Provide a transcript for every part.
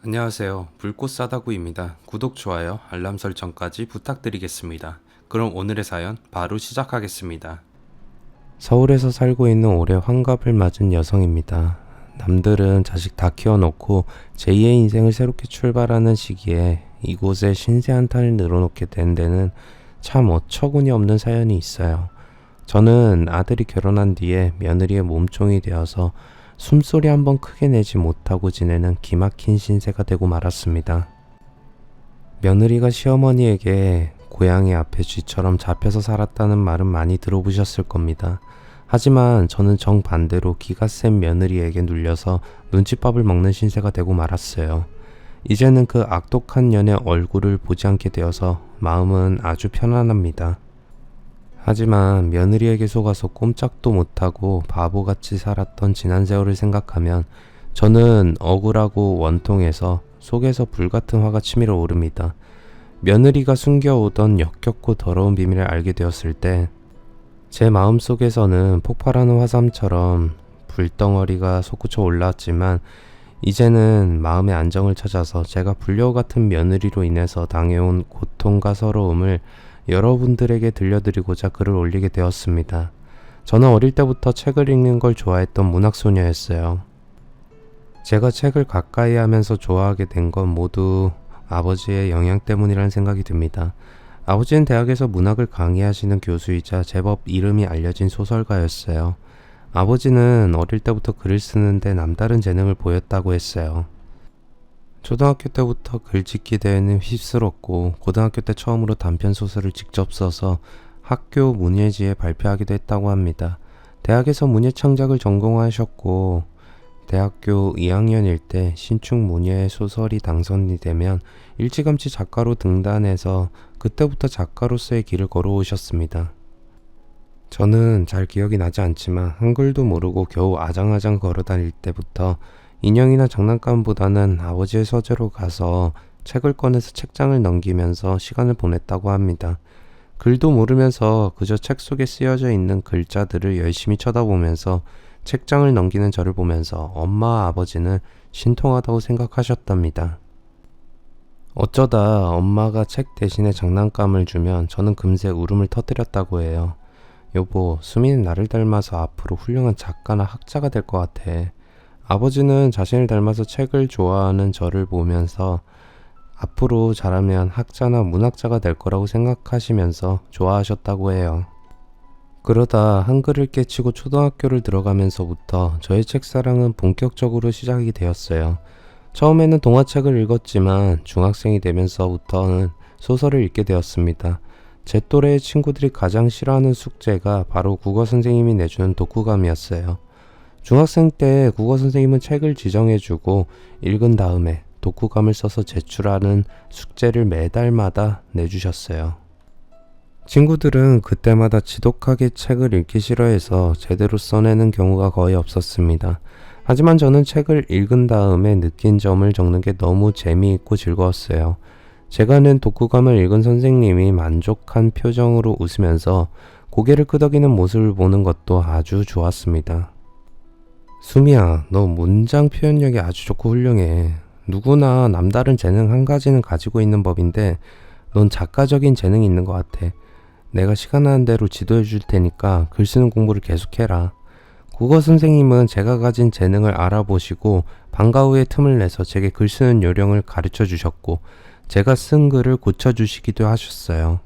안녕하세요. 불꽃 사다구입니다. 구독, 좋아요, 알람 설정까지 부탁드리겠습니다. 그럼 오늘의 사연 바로 시작하겠습니다. 서울에서 살고 있는 올해 환갑을 맞은 여성입니다. 남들은 자식 다 키워놓고 제2의 인생을 새롭게 출발하는 시기에 이곳에 신세 한탄을 늘어놓게 된 데는 참 어처구니 없는 사연이 있어요. 저는 아들이 결혼한 뒤에 며느리의 몸종이 되어서 숨소리 한번 크게 내지 못하고 지내는 기막힌 신세가 되고 말았습니다. 며느리가 시어머니에게 고양이 앞에 쥐처럼 잡혀서 살았다는 말은 많이 들어보셨을 겁니다. 하지만 저는 정반대로 기가 센 며느리에게 눌려서 눈칫밥을 먹는 신세가 되고 말았어요. 이제는 그 악독한 년의 얼굴을 보지 않게 되어서 마음은 아주 편안합니다. 하지만 며느리에게 속아서 꼼짝도 못하고 바보같이 살았던 지난 세월을 생각하면 저는 억울하고 원통해서 속에서 불같은 화가 치밀어 오릅니다. 며느리가 숨겨오던 역겹고 더러운 비밀을 알게 되었을 때 제 마음속에서는 폭발하는 화산처럼 불덩어리가 솟구쳐 올라왔지만 이제는 마음의 안정을 찾아서 제가 불려우 같은 며느리로 인해서 당해온 고통과 서러움을 여러분들에게 들려드리고자 글을 올리게 되었습니다. 저는 어릴 때부터 책을 읽는 걸 좋아했던 문학소녀였어요. 제가 책을 가까이 하면서 좋아하게 된 건 모두 아버지의 영향 때문이라는 생각이 듭니다. 아버지는 대학에서 문학을 강의하시는 교수이자 제법 이름이 알려진 소설가였어요. 아버지는 어릴 때부터 글을 쓰는데 남다른 재능을 보였다고 했어요. 초등학교 때부터 글짓기 대회는 휩쓸었고 고등학교 때 처음으로 단편 소설을 직접 써서 학교 문예지에 발표하기도 했다고 합니다. 대학에서 문예창작을 전공하셨고 대학교 2학년일 때 신축 문예 소설이 당선이 되면 일찌감치 작가로 등단해서 그때부터 작가로서의 길을 걸어오셨습니다. 저는 잘 기억이 나지 않지만 한글도 모르고 겨우 아장아장 걸어다닐 때부터 인형이나 장난감보다는 아버지의 서재로 가서 책을 꺼내서 책장을 넘기면서 시간을 보냈다고 합니다. 글도 모르면서 그저 책 속에 쓰여져 있는 글자들을 열심히 쳐다보면서 책장을 넘기는 저를 보면서 엄마와 아버지는 신통하다고 생각하셨답니다. 어쩌다 엄마가 책 대신에 장난감을 주면 저는 금세 울음을 터뜨렸다고 해요. 여보, 수미는 나를 닮아서 앞으로 훌륭한 작가나 학자가 될 것 같아. 아버지는 자신을 닮아서 책을 좋아하는 저를 보면서 앞으로 자라면 학자나 문학자가 될 거라고 생각하시면서 좋아하셨다고 해요. 그러다 한글을 깨치고 초등학교를 들어가면서부터 저의 책사랑은 본격적으로 시작이 되었어요. 처음에는 동화책을 읽었지만 중학생이 되면서부터는 소설을 읽게 되었습니다. 제 또래의 친구들이 가장 싫어하는 숙제가 바로 국어 선생님이 내주는 독후감이었어요. 중학생 때 국어 선생님은 책을 지정해주고 읽은 다음에 독후감을 써서 제출하는 숙제를 매달마다 내주셨어요. 친구들은 그때마다 지독하게 책을 읽기 싫어해서 제대로 써내는 경우가 거의 없었습니다. 하지만 저는 책을 읽은 다음에 느낀 점을 적는 게 너무 재미있고 즐거웠어요. 제가 낸 독후감을 읽은 선생님이 만족한 표정으로 웃으면서 고개를 끄덕이는 모습을 보는 것도 아주 좋았습니다. 수미야, 너 문장 표현력이 아주 좋고 훌륭해. 누구나 남다른 재능 한 가지는 가지고 있는 법인데 넌 작가적인 재능이 있는 것 같아. 내가 시간 나는 대로 지도해 줄 테니까 글 쓰는 공부를 계속해라. 국어 선생님은 제가 가진 재능을 알아보시고 방과 후에 틈을 내서 제게 글 쓰는 요령을 가르쳐 주셨고 제가 쓴 글을 고쳐주시기도 하셨어요.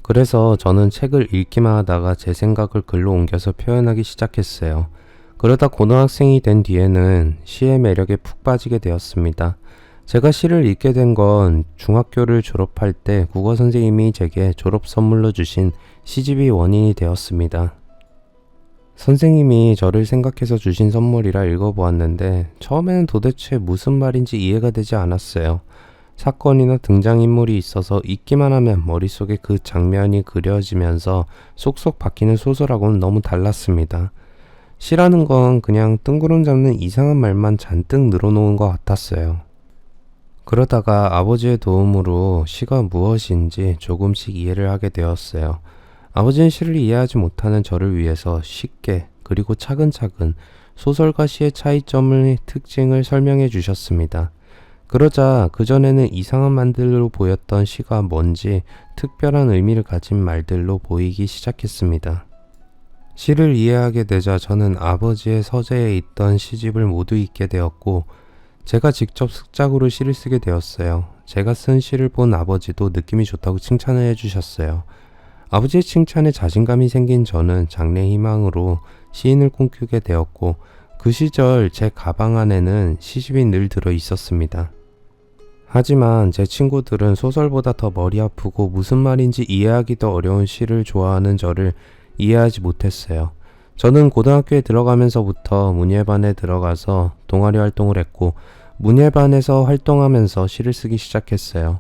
그래서 저는 책을 읽기만 하다가 제 생각을 글로 옮겨서 표현하기 시작했어요. 그러다 고등학생이 된 뒤에는 시의 매력에 푹 빠지게 되었습니다. 제가 시를 읽게 된 건 중학교를 졸업할 때 국어 선생님이 제게 졸업 선물로 주신 시집이 원인이 되었습니다. 선생님이 저를 생각해서 주신 선물이라 읽어보았는데 처음에는 도대체 무슨 말인지 이해가 되지 않았어요. 사건이나 등장인물이 있어서 읽기만 하면 머릿속에 그 장면이 그려지면서 쏙쏙 박히는 소설하고는 너무 달랐습니다. 시라는 건 그냥 뜬구름 잡는 이상한 말만 잔뜩 늘어놓은 것 같았어요. 그러다가 아버지의 도움으로 시가 무엇인지 조금씩 이해를 하게 되었어요. 아버지는 시를 이해하지 못하는 저를 위해서 쉽게 그리고 차근차근 소설과 시의 차이점의 특징을 설명해 주셨습니다. 그러자 그전에는 이상한 말들로 보였던 시가 뭔지 특별한 의미를 가진 말들로 보이기 시작했습니다. 시를 이해하게 되자 저는 아버지의 서재에 있던 시집을 모두 읽게 되었고 제가 직접 습작으로 시를 쓰게 되었어요. 제가 쓴 시를 본 아버지도 느낌이 좋다고 칭찬을 해주셨어요. 아버지의 칭찬에 자신감이 생긴 저는 장래 희망으로 시인을 꿈꾸게 되었고 그 시절 제 가방 안에는 시집이 늘 들어 있었습니다. 하지만 제 친구들은 소설보다 더 머리 아프고 무슨 말인지 이해하기도 어려운 시를 좋아하는 저를 이해하지 못했어요. 저는 고등학교에 들어가면서부터 문예반에 들어가서 동아리 활동을 했고 문예반에서 활동하면서 시를 쓰기 시작했어요.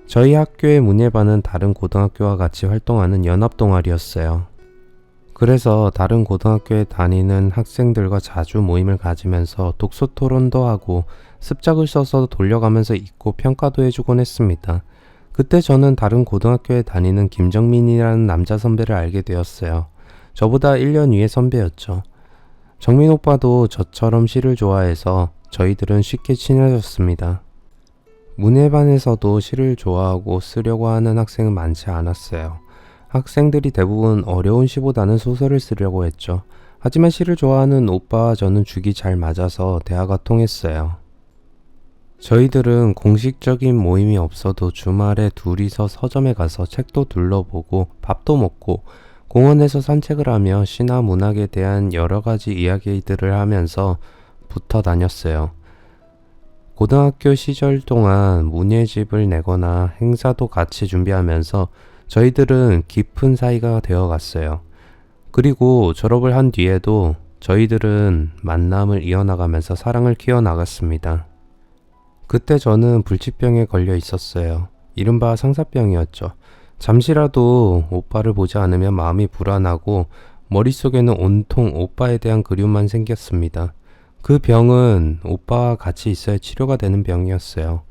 저희 학교의 문예반은 다른 고등학교와 같이 활동하는 연합동아리였어요. 그래서 다른 고등학교에 다니는 학생들과 자주 모임을 가지면서 독서 토론도 하고 습작을 써서 돌려가면서 읽고 평가도 해주곤 했습니다. 그때 저는 다른 고등학교에 다니는 김정민이라는 남자 선배를 알게 되었어요. 저보다 1년 위의 선배였죠. 정민 오빠도 저처럼 시를 좋아해서 저희들은 쉽게 친해졌습니다. 문예반에서도 시를 좋아하고 쓰려고 하는 학생은 많지 않았어요. 학생들이 대부분 어려운 시보다는 소설을 쓰려고 했죠. 하지만 시를 좋아하는 오빠와 저는 죽이 잘 맞아서 대화가 통했어요. 저희들은 공식적인 모임이 없어도 주말에 둘이서 서점에 가서 책도 둘러보고 밥도 먹고 공원에서 산책을 하며 시나 문학에 대한 여러 가지 이야기들을 하면서 붙어 다녔어요. 고등학교 시절 동안 문예집을 내거나 행사도 같이 준비하면서 저희들은 깊은 사이가 되어 갔어요. 그리고 졸업을 한 뒤에도 저희들은 만남을 이어나가면서 사랑을 키워나갔습니다. 그때 저는 불치병에 걸려 있었어요. 이른바 상사병이었죠. 잠시라도 오빠를 보지 않으면 마음이 불안하고 머릿속에는 온통 오빠에 대한 그리움만 생겼습니다. 그 병은 오빠와 같이 있어야 치료가 되는 병이었어요.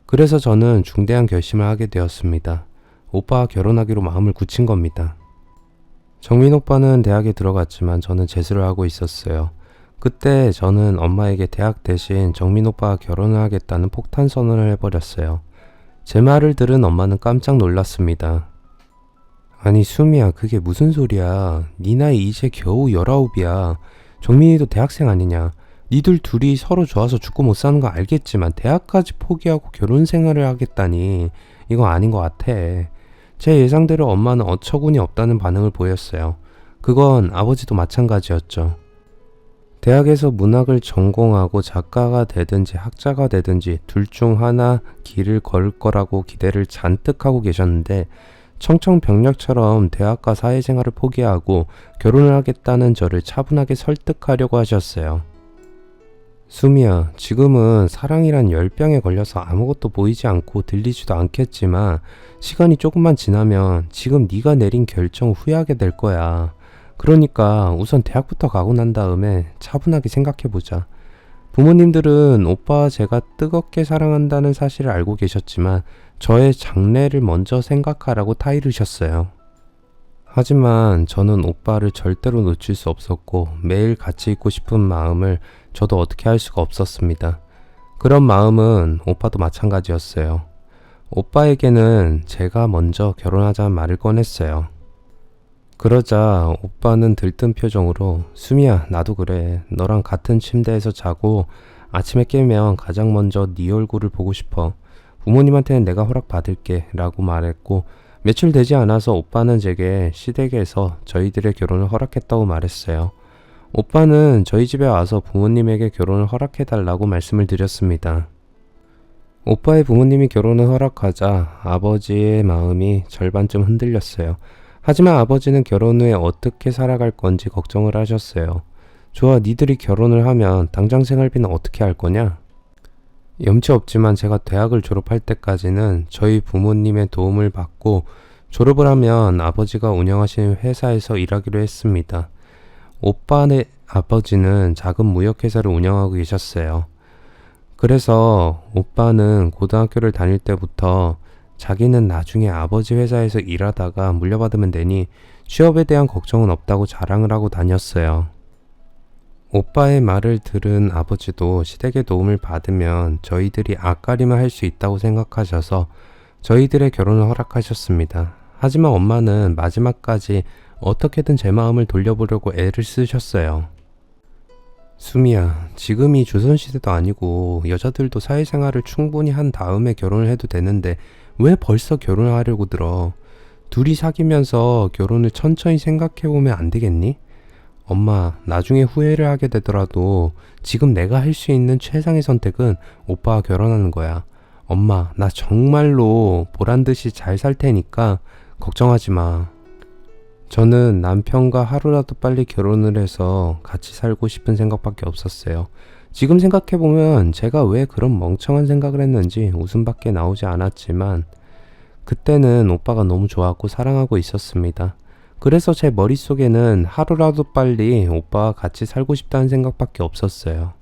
그래서 저는 중대한 결심을 하게 되었습니다. 오빠와 결혼하기로 마음을 굳힌 겁니다. 정민 오빠는 대학에 들어갔지만 저는 재수를 하고 있었어요. 그때 저는 엄마에게 대학 대신 정민 오빠와 결혼을 하겠다는 폭탄 선언을 해버렸어요. 제 말을 들은 엄마는 깜짝 놀랐습니다. 아니 수미야, 그게 무슨 소리야. 네 나이 이제 겨우 19이야. 정민이도 대학생 아니냐. 니들 둘이 서로 좋아서 죽고 못 사는 거 알겠지만 대학까지 포기하고 결혼 생활을 하겠다니 이거 아닌 것 같아. 제 예상대로 엄마는 어처구니 없다는 반응을 보였어요. 그건 아버지도 마찬가지였죠. 대학에서 문학을 전공하고 작가가 되든지 학자가 되든지 둘 중 하나 길을 걸을 거라고 기대를 잔뜩 하고 계셨는데 청천벽력처럼 대학과 사회생활을 포기하고 결혼을 하겠다는 저를 차분하게 설득하려고 하셨어요. 수미야, 지금은 사랑이란 열병에 걸려서 아무것도 보이지 않고 들리지도 않겠지만 시간이 조금만 지나면 지금 네가 내린 결정을 후회하게 될 거야. 그러니까 우선 대학부터 가고 난 다음에 차분하게 생각해보자. 부모님들은 오빠와 제가 뜨겁게 사랑한다는 사실을 알고 계셨지만 저의 장래를 먼저 생각하라고 타이르셨어요. 하지만 저는 오빠를 절대로 놓칠 수 없었고 매일 같이 있고 싶은 마음을 저도 어떻게 할 수가 없었습니다. 그런 마음은 오빠도 마찬가지였어요. 오빠에게는 제가 먼저 결혼하자는 말을 꺼냈어요. 그러자 오빠는 들뜬 표정으로 수미야, 나도 그래. 너랑 같은 침대에서 자고 아침에 깨면 가장 먼저 네 얼굴을 보고 싶어. 부모님한테는 내가 허락받을게 라고 말했고 며칠 되지 않아서 오빠는 제게 시댁에서 저희들의 결혼을 허락했다고 말했어요. 오빠는 저희 집에 와서 부모님에게 결혼을 허락해달라고 말씀을 드렸습니다. 오빠의 부모님이 결혼을 허락하자 아버지의 마음이 절반쯤 흔들렸어요. 하지만 아버지는 결혼 후에 어떻게 살아갈 건지 걱정을 하셨어요. 좋아, 니들이 결혼을 하면 당장 생활비는 어떻게 할 거냐? 염치 없지만 제가 대학을 졸업할 때까지는 저희 부모님의 도움을 받고 졸업을 하면 아버지가 운영하시는 회사에서 일하기로 했습니다. 오빠네 아버지는 작은 무역회사를 운영하고 계셨어요. 그래서 오빠는 고등학교를 다닐 때부터 자기는 나중에 아버지 회사에서 일하다가 물려받으면 되니 취업에 대한 걱정은 없다고 자랑을 하고 다녔어요. 오빠의 말을 들은 아버지도 시댁의 도움을 받으면 저희들이 앞가림을 할 수 있다고 생각하셔서 저희들의 결혼을 허락하셨습니다. 하지만 엄마는 마지막까지 어떻게든 제 마음을 돌려보려고 애를 쓰셨어요. 수미야, 지금이 조선시대도 아니고 여자들도 사회생활을 충분히 한 다음에 결혼을 해도 되는데 왜 벌써 결혼을 하려고 들어? 둘이 사귀면서 결혼을 천천히 생각해보면 안 되겠니? 엄마, 나중에 후회를 하게 되더라도 지금 내가 할 수 있는 최상의 선택은 오빠와 결혼하는 거야. 엄마, 나 정말로 보란듯이 잘 살 테니까 걱정하지 마. 저는 남편과 하루라도 빨리 결혼을 해서 같이 살고 싶은 생각밖에 없었어요. 지금 생각해보면 제가 왜 그런 멍청한 생각을 했는지 웃음밖에 나오지 않았지만 그때는 오빠가 너무 좋아하고 사랑하고 있었습니다. 그래서 제 머릿속에는 하루라도 빨리 오빠와 같이 살고 싶다는 생각밖에 없었어요.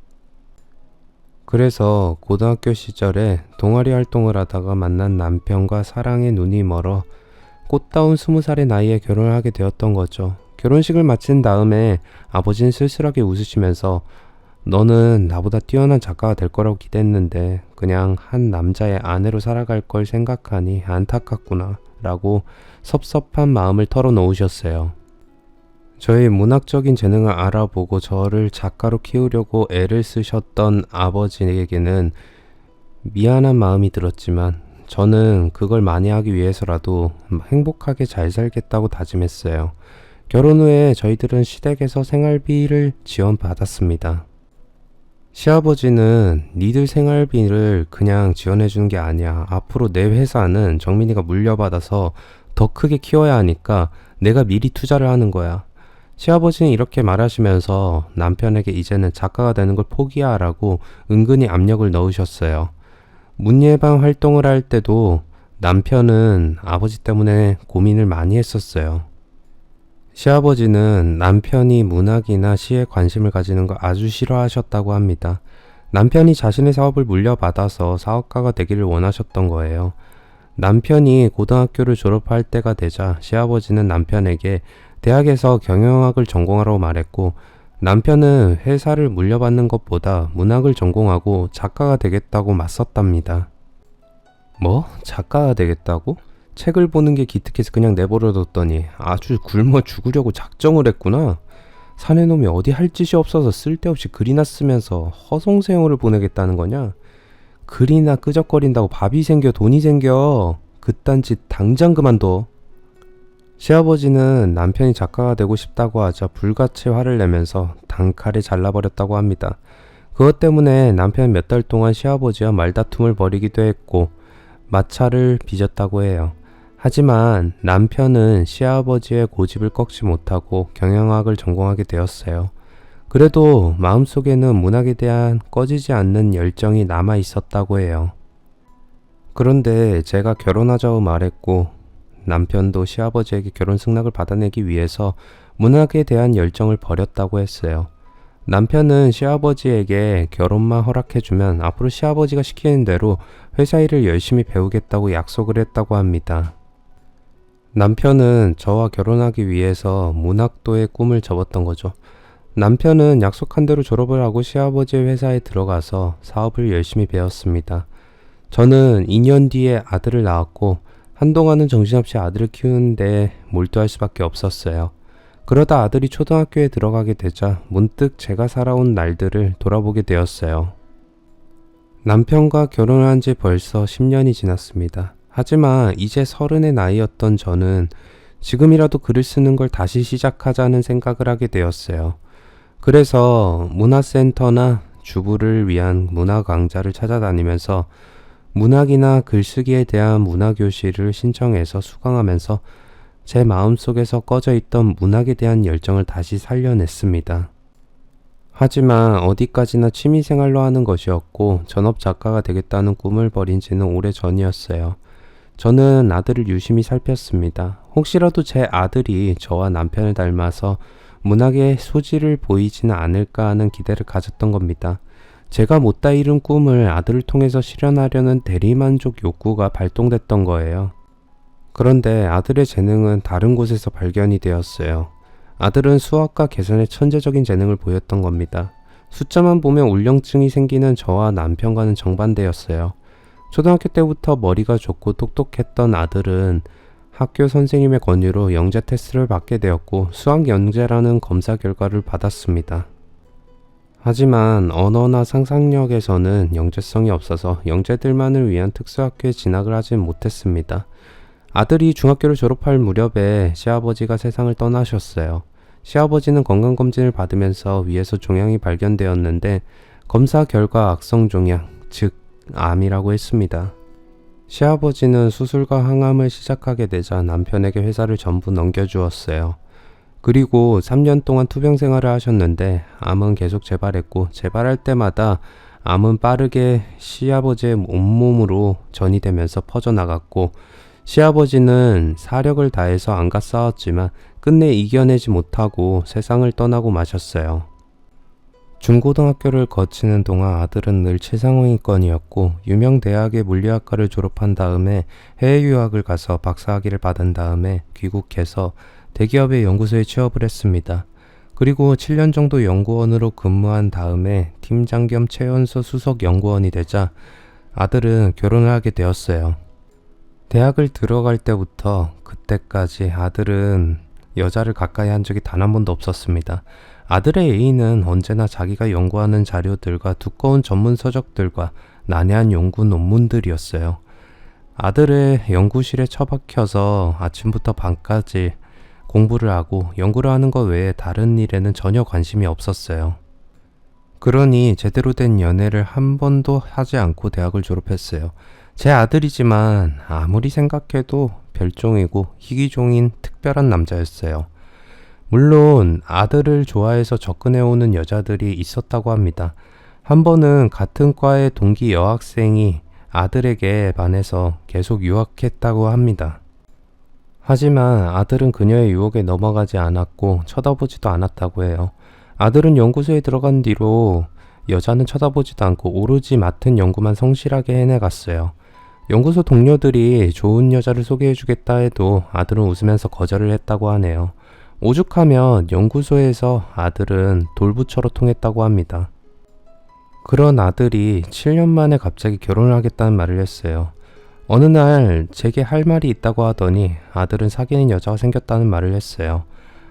그래서 고등학교 시절에 동아리 활동을 하다가 만난 남편과 사랑의 눈이 멀어 꽃다운 20살의 나이에 결혼을 하게 되었던 거죠. 결혼식을 마친 다음에 아버지는 쓸쓸하게 웃으시면서 너는 나보다 뛰어난 작가가 될 거라고 기대했는데 그냥 한 남자의 아내로 살아갈 걸 생각하니 안타깝구나 라고 섭섭한 마음을 털어놓으셨어요. 저의 문학적인 재능을 알아보고 저를 작가로 키우려고 애를 쓰셨던 아버지에게는 미안한 마음이 들었지만 저는 그걸 만회하기 위해서라도 행복하게 잘 살겠다고 다짐했어요. 결혼 후에 저희들은 시댁에서 생활비를 지원받았습니다. 시아버지는 니들 생활비를 그냥 지원해주는 게 아니야. 앞으로 내 회사는 정민이가 물려받아서 더 크게 키워야 하니까 내가 미리 투자를 하는 거야. 시아버지는 이렇게 말하시면서 남편에게 이제는 작가가 되는 걸 포기하라고 은근히 압력을 넣으셨어요. 문예방 활동을 할 때도 남편은 아버지 때문에 고민을 많이 했었어요. 시아버지는 남편이 문학이나 시에 관심을 가지는 걸 아주 싫어하셨다고 합니다. 남편이 자신의 사업을 물려받아서 사업가가 되기를 원하셨던 거예요. 남편이 고등학교를 졸업할 때가 되자 시아버지는 남편에게 대학에서 경영학을 전공하라고 말했고 남편은 회사를 물려받는 것보다 문학을 전공하고 작가가 되겠다고 맞섰답니다. 뭐? 작가가 되겠다고? 책을 보는 게 기특해서 그냥 내버려뒀더니 아주 굶어 죽으려고 작정을 했구나. 사내놈이 어디 할 짓이 없어서 쓸데없이 글이나 쓰면서 허송세월을 보내겠다는 거냐? 글이나 끄적거린다고 밥이 생겨 돈이 생겨. 그딴 짓 당장 그만둬. 시아버지는 남편이 작가가 되고 싶다고 하자 불같이 화를 내면서 단칼에 잘라버렸다고 합니다. 그것 때문에 남편은 몇 달 동안 시아버지와 말다툼을 벌이기도 했고 마찰을 빚었다고 해요. 하지만 남편은 시아버지의 고집을 꺾지 못하고 경영학을 전공하게 되었어요. 그래도 마음속에는 문학에 대한 꺼지지 않는 열정이 남아 있었다고 해요. 그런데 제가 결혼하자고 말했고 남편도 시아버지에게 결혼 승낙을 받아내기 위해서 문학에 대한 열정을 버렸다고 했어요. 남편은 시아버지에게 결혼만 허락해주면 앞으로 시아버지가 시키는 대로 회사 일을 열심히 배우겠다고 약속을 했다고 합니다. 남편은 저와 결혼하기 위해서 문학도의 꿈을 접었던 거죠. 남편은 약속한 대로 졸업을 하고 시아버지의 회사에 들어가서 사업을 열심히 배웠습니다. 저는 2년 뒤에 아들을 낳았고 한동안은 정신없이 아들을 키우는데 몰두할 수밖에 없었어요. 그러다 아들이 초등학교에 들어가게 되자 문득 제가 살아온 날들을 돌아보게 되었어요. 남편과 결혼을 한 지 벌써 10년이 지났습니다. 하지만 이제 30의 나이였던 저는 지금이라도 글을 쓰는 걸 다시 시작하자는 생각을 하게 되었어요. 그래서 문화센터나 주부를 위한 문화 강좌를 찾아다니면서 문학이나 글쓰기에 대한 문화교실을 신청해서 수강하면서 제 마음속에서 꺼져 있던 문학에 대한 열정을 다시 살려냈습니다. 하지만 어디까지나 취미생활로 하는 것이었고 전업 작가가 되겠다는 꿈을 버린 지는 오래 전이었어요. 저는 아들을 유심히 살폈습니다. 혹시라도 제 아들이 저와 남편을 닮아서 문학의 소질을 보이지는 않을까 하는 기대를 가졌던 겁니다. 제가 못다 이룬 꿈을 아들을 통해서 실현하려는 대리만족 욕구가 발동됐던 거예요. 그런데 아들의 재능은 다른 곳에서 발견이 되었어요. 아들은 수학과 계산에 천재적인 재능을 보였던 겁니다. 숫자만 보면 울렁증이 생기는 저와 남편과는 정반대였어요. 초등학교 때부터 머리가 좋고 똑똑했던 아들은 학교 선생님의 권유로 영재 테스트를 받게 되었고 수학 영재라는 검사 결과를 받았습니다. 하지만 언어나 상상력에서는 영재성이 없어서 영재들만을 위한 특수학교에 진학을 하진 못했습니다. 아들이 중학교를 졸업할 무렵에 시아버지가 세상을 떠나셨어요. 시아버지는 건강검진을 받으면서 위에서 종양이 발견되었는데 검사 결과 악성 종양, 즉 암이라고 했습니다. 시아버지는 수술과 항암을 시작하게 되자 남편에게 회사를 전부 넘겨주었어요. 그리고 3년 동안 투병 생활을 하셨는데 암은 계속 재발했고 재발할 때마다 암은 빠르게 시아버지의 온몸으로 전이 되면서 퍼져나갔고 시아버지는 사력을 다해서 안과 싸웠지만 끝내 이겨내지 못하고 세상을 떠나고 마셨어요. 중고등학교를 거치는 동안 아들은 늘 최상위권이었고 유명 대학의 물리학과를 졸업한 다음에 해외 유학을 가서 박사학위를 받은 다음에 귀국해서 대기업의 연구소에 취업을 했습니다. 그리고 7년 정도 연구원으로 근무한 다음에 팀장 겸 최연소 수석 연구원이 되자 아들은 결혼을 하게 되었어요. 대학을 들어갈 때부터 그때까지 아들은 여자를 가까이 한 적이 단 한 번도 없었습니다. 아들의 애인은 언제나 자기가 연구하는 자료들과 두꺼운 전문 서적들과 난해한 연구 논문들이었어요. 아들의 연구실에 처박혀서 아침부터 밤까지 공부를 하고 연구를 하는 것 외에 다른 일에는 전혀 관심이 없었어요. 그러니 제대로 된 연애를 한 번도 하지 않고 대학을 졸업했어요. 제 아들이지만 아무리 생각해도 별종이고 희귀종인 특별한 남자였어요. 물론 아들을 좋아해서 접근해오는 여자들이 있었다고 합니다. 한 번은 같은 과의 동기 여학생이 아들에게 반해서 계속 유학했다고 합니다. 하지만 아들은 그녀의 유혹에 넘어가지 않았고 쳐다보지도 않았다고 해요. 아들은 연구소에 들어간 뒤로 여자는 쳐다보지도 않고 오로지 맡은 연구만 성실하게 해내갔어요. 연구소 동료들이 좋은 여자를 소개해주겠다 해도 아들은 웃으면서 거절을 했다고 하네요. 오죽하면 연구소에서 아들은 돌부처로 통했다고 합니다. 그런 아들이 7년 만에 갑자기 결혼을 하겠다는 말을 했어요. 어느 날 제게 할 말이 있다고 하더니 아들은 사귀는 여자가 생겼다는 말을 했어요.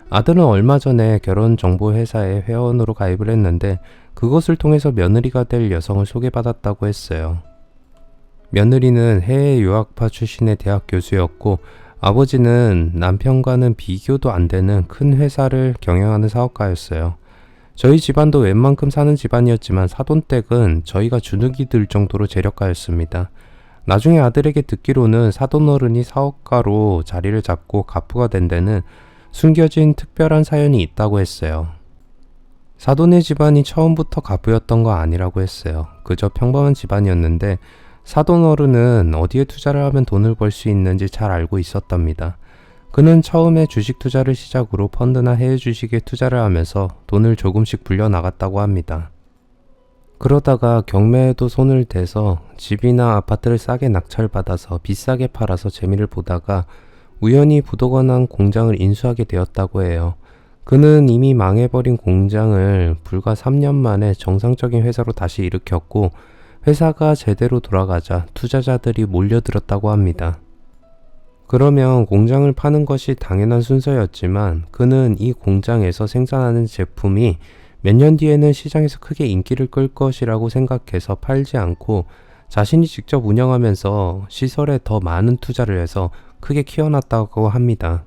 아들은 얼마 전에 결혼정보회사에 회원으로 가입을 했는데 그것을 통해서 며느리가 될 여성을 소개받았다고 했어요. 며느리는 해외 유학파 출신의 대학 교수였고 아버지는 남편과는 비교도 안 되는 큰 회사를 경영하는 사업가였어요. 저희 집안도 웬만큼 사는 집안이었지만 사돈댁은 저희가 주눅이 들 정도로 재력가였습니다. 나중에 아들에게 듣기로는 사돈어른이 사업가로 자리를 잡고 가부가 된 데는 숨겨진 특별한 사연이 있다고 했어요. 사돈의 집안이 처음부터 가부였던 거 아니라고 했어요. 그저 평범한 집안이었는데 사돈어른은 어디에 투자를 하면 돈을 벌 수 있는지 잘 알고 있었답니다. 그는 처음에 주식 투자를 시작으로 펀드나 해외 주식에 투자를 하면서 돈을 조금씩 불려나갔다고 합니다. 그러다가 경매에도 손을 대서 집이나 아파트를 싸게 낙찰받아서 비싸게 팔아서 재미를 보다가 우연히 부도가 난 공장을 인수하게 되었다고 해요. 그는 이미 망해버린 공장을 불과 3년 만에 정상적인 회사로 다시 일으켰고 회사가 제대로 돌아가자 투자자들이 몰려들었다고 합니다. 그러면 공장을 파는 것이 당연한 순서였지만 그는 이 공장에서 생산하는 제품이 몇 년 뒤에는 시장에서 크게 인기를 끌 것이라고 생각해서 팔지 않고 자신이 직접 운영하면서 시설에 더 많은 투자를 해서 크게 키워놨다고 합니다.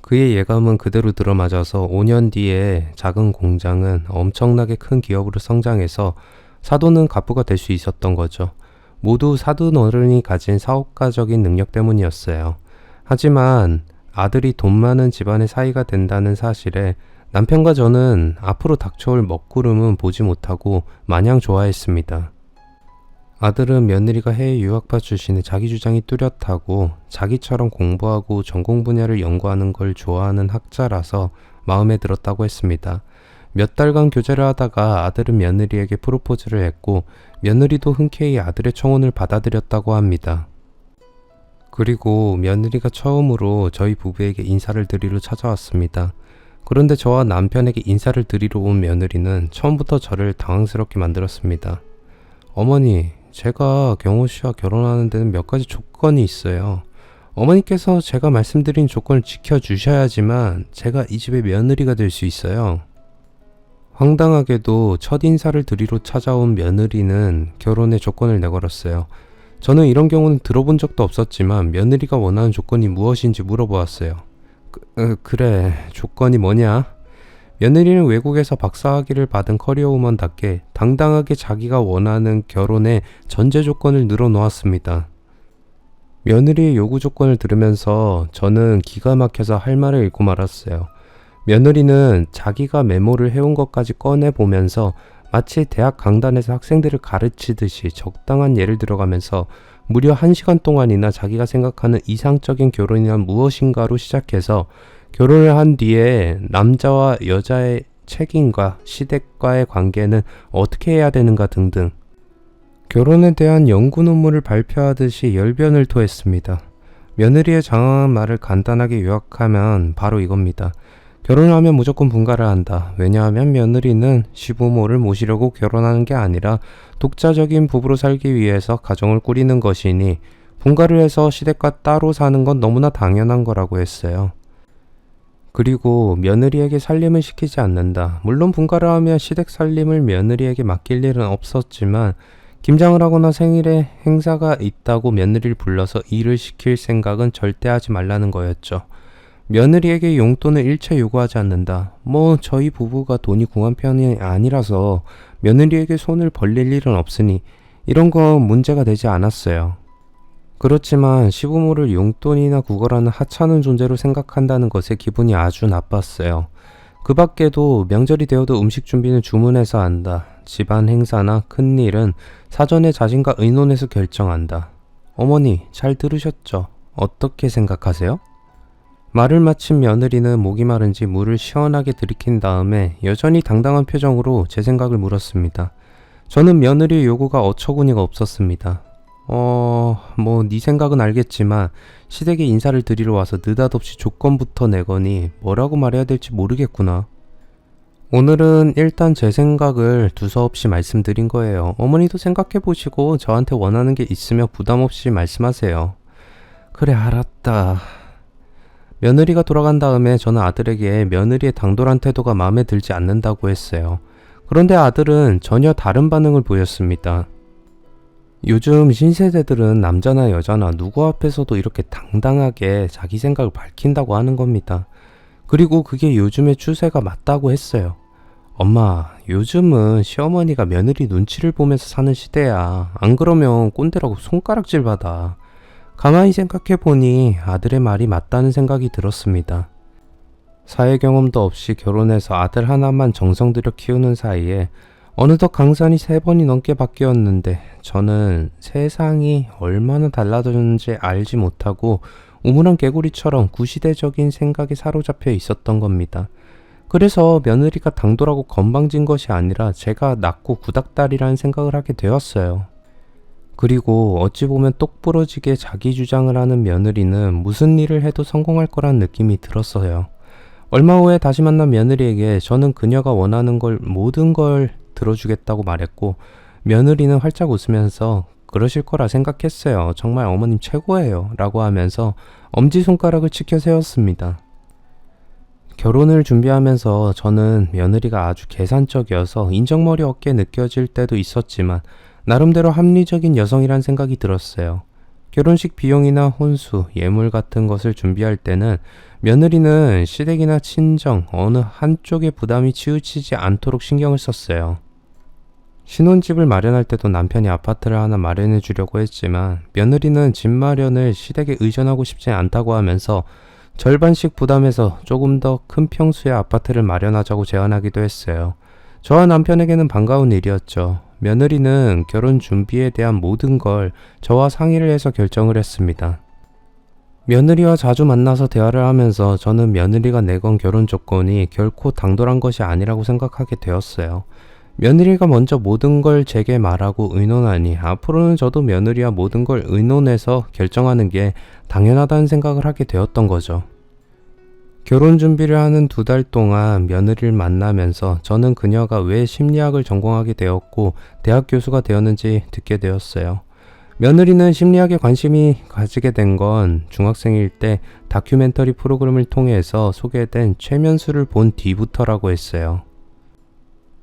그의 예감은 그대로 들어맞아서 5년 뒤에 작은 공장은 엄청나게 큰 기업으로 성장해서 사돈은 가부가 될 수 있었던 거죠. 모두 사돈어른이 가진 사업가적인 능력 때문이었어요. 하지만 아들이 돈 많은 집안의 사이가 된다는 사실에 남편과 저는 앞으로 닥쳐올 먹구름은 보지 못하고 마냥 좋아했습니다. 아들은 며느리가 해외 유학파 출신에 자기 주장이 뚜렷하고 자기처럼 공부하고 전공 분야를 연구하는 걸 좋아하는 학자라서 마음에 들었다고 했습니다. 몇 달간 교제를 하다가 아들은 며느리에게 프로포즈를 했고 며느리도 흔쾌히 아들의 청혼을 받아들였다고 합니다. 그리고 며느리가 처음으로 저희 부부에게 인사를 드리러 찾아왔습니다. 그런데 저와 남편에게 인사를 드리러 온 며느리는 처음부터 저를 당황스럽게 만들었습니다. 어머니, 제가 경호 씨와 결혼하는 데는 몇 가지 조건이 있어요. 어머니께서 제가 말씀드린 조건을 지켜주셔야지만 제가 이 집의 며느리가 될 수 있어요. 황당하게도 첫 인사를 드리러 찾아온 며느리는 결혼의 조건을 내걸었어요. 저는 이런 경우는 들어본 적도 없었지만 며느리가 원하는 조건이 무엇인지 물어보았어요. 그래, 조건이 뭐냐? 며느리는 외국에서 박사학위를 받은 커리어우먼답게 당당하게 자기가 원하는 결혼의 전제 조건을 늘어놓았습니다. 며느리의 요구 조건을 들으면서 저는 기가 막혀서 할 말을 잃고 말았어요. 며느리는 자기가 메모를 해온 것까지 꺼내보면서 마치 대학 강단에서 학생들을 가르치듯이 적당한 예를 들어가면서 무려 1시간 동안이나 자기가 생각하는 이상적인 결혼이란 무엇인가로 시작해서 결혼을 한 뒤에 남자와 여자의 책임과 시댁과의 관계는 어떻게 해야 되는가 등등 결혼에 대한 연구 논문을 발표하듯이 열변을 토했습니다. 며느리의 장황한 말을 간단하게 요약하면 바로 이겁니다. 결혼을 하면 무조건 분가를 한다. 왜냐하면 며느리는 시부모를 모시려고 결혼하는 게 아니라 독자적인 부부로 살기 위해서 가정을 꾸리는 것이니 분가를 해서 시댁과 따로 사는 건 너무나 당연한 거라고 했어요. 그리고 며느리에게 살림을 시키지 않는다. 물론 분가를 하면 시댁 살림을 며느리에게 맡길 일은 없었지만 김장을 하거나 생일에 행사가 있다고 며느리를 불러서 일을 시킬 생각은 절대 하지 말라는 거였죠. 며느리에게 용돈을 일체 요구하지 않는다. 저희 부부가 돈이 궁한 편이 아니라서 며느리에게 손을 벌릴 일은 없으니 이런 건 문제가 되지 않았어요. 그렇지만 시부모를 용돈이나 구걸하는 하찮은 존재로 생각한다는 것에 기분이 아주 나빴어요. 그 밖에도 명절이 되어도 음식 준비는 주문해서 한다. 집안 행사나 큰일은 사전에 자신과 의논해서 결정한다. 어머니, 잘 들으셨죠? 어떻게 생각하세요? 말을 마친 며느리는 목이 마른지 물을 시원하게 들이킨 다음에 여전히 당당한 표정으로 제 생각을 물었습니다. 저는 며느리의 요구가 어처구니가 없었습니다. 네 생각은 알겠지만 시댁에 인사를 드리러 와서 느닷없이 조건부터 내거니 뭐라고 말해야 될지 모르겠구나. 오늘은 일단 제 생각을 두서없이 말씀드린 거예요. 어머니도 생각해보시고 저한테 원하는 게 있으면 부담없이 말씀하세요. 그래, 알았다. 며느리가 돌아간 다음에 저는 아들에게 며느리의 당돌한 태도가 마음에 들지 않는다고 했어요. 그런데 아들은 전혀 다른 반응을 보였습니다. 요즘 신세대들은 남자나 여자나 누구 앞에서도 이렇게 당당하게 자기 생각을 밝힌다고 하는 겁니다. 그리고 그게 요즘의 추세가 맞다고 했어요. 엄마, 요즘은 시어머니가 며느리 눈치를 보면서 사는 시대야. 안 그러면 꼰대라고 손가락질 받아. 가만히 생각해보니 아들의 말이 맞다는 생각이 들었습니다. 사회 경험도 없이 결혼해서 아들 하나만 정성 들여 키우는 사이에 어느덧 강산이 3번이 넘게 바뀌었는데 저는 세상이 얼마나 달라졌는지 알지 못하고 우물한 개구리처럼 구시대적인 생각에 사로잡혀 있었던 겁니다. 그래서 며느리가 당돌하고 건방진 것이 아니라 제가 낮고 구닥다리라는 생각을 하게 되었어요. 그리고 어찌 보면 똑부러지게 자기 주장을 하는 며느리는 무슨 일을 해도 성공할 거란 느낌이 들었어요. 얼마 후에 다시 만난 며느리에게 저는 그녀가 원하는 모든 걸 들어주겠다고 말했고 며느리는 활짝 웃으면서 그러실 거라 생각했어요. 정말 어머님 최고예요 라고 하면서 엄지손가락을 치켜 세웠습니다. 결혼을 준비하면서 저는 며느리가 아주 계산적이어서 인정머리 없게 느껴질 때도 있었지만 나름대로 합리적인 여성이란 생각이 들었어요. 결혼식 비용이나 혼수, 예물 같은 것을 준비할 때는 며느리는 시댁이나 친정 어느 한쪽에 부담이 치우치지 않도록 신경을 썼어요. 신혼집을 마련할 때도 남편이 아파트를 하나 마련해 주려고 했지만 며느리는 집 마련을 시댁에 의존하고 싶지 않다고 하면서 절반씩 부담해서 조금 더 큰 평수의 아파트를 마련하자고 제안하기도 했어요. 저와 남편에게는 반가운 일이었죠. 며느리는 결혼 준비에 대한 모든 걸 저와 상의를 해서 결정을 했습니다. 며느리와 자주 만나서 대화를 하면서 저는 며느리가 내건 결혼 조건이 결코 당돌한 것이 아니라고 생각하게 되었어요. 며느리가 먼저 모든 걸 제게 말하고 의논하니 앞으로는 저도 며느리와 모든 걸 의논해서 결정하는 게 당연하다는 생각을 하게 되었던 거죠. 결혼 준비를 하는 2달 동안 며느리를 만나면서 저는 그녀가 왜 심리학을 전공하게 되었고 대학 교수가 되었는지 듣게 되었어요. 며느리는 심리학에 관심이 가지게 된 건 중학생일 때 다큐멘터리 프로그램을 통해서 소개된 최면수를 본 뒤부터라고 했어요.